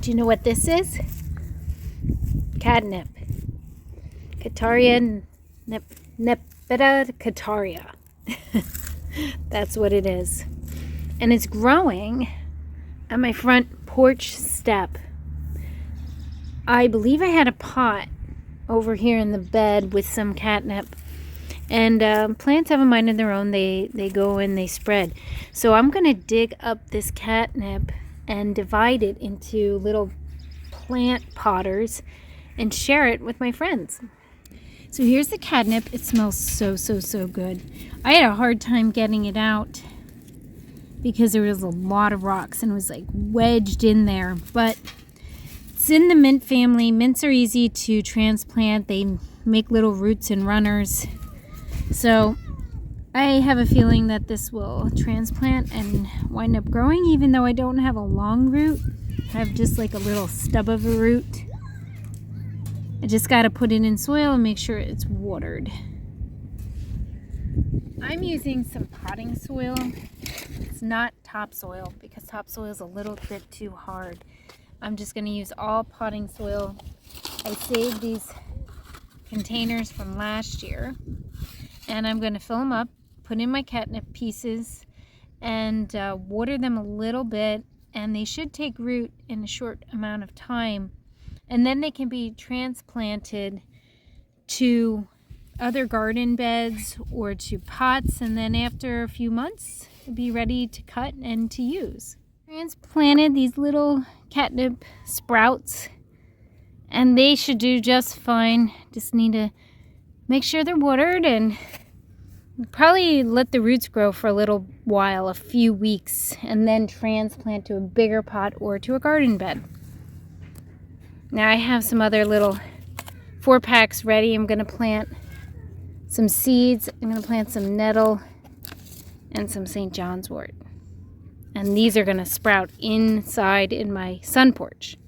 Do you know what this is? Catnip. Cataria nepeta cataria. That's what it is. And it's growing at my front porch step. I believe I had a pot over here in the bed with some catnip. And plants have a mind of their own. They go and they spread. So I'm going to dig up this catnip and divide it into little plant potters and share it with my friends. So here's the catnip. It smells so good. I had a hard time getting it out because there was a lot of rocks and it was like wedged in there. But it's in the mint family. Mints are easy to transplant. They make little roots and runners. So I have a feeling that this will transplant and wind up growing, even though I don't have a long root. I have just like a little stub of a root. I just got to put it in soil and make sure it's watered. I'm using some potting soil. It's not topsoil because topsoil is a little bit too hard. I'm just going to use all potting soil. I saved these containers from last year. And I'm going to fill them up, put in my catnip pieces, and water them a little bit. And they should take root in a short amount of time. And then they can be transplanted to other garden beds or to pots. And then after a few months, it'll be ready to cut and to use. Transplanted these little catnip sprouts. And they should do just fine. Just need to make sure they're watered and probably let the roots grow for a little while, a few weeks, and then transplant to a bigger pot or to a garden bed. Now I have some other little 4-packs ready. I'm going to plant some seeds. I'm going to plant some nettle and some St. John's wort. And these are going to sprout inside in my sun porch.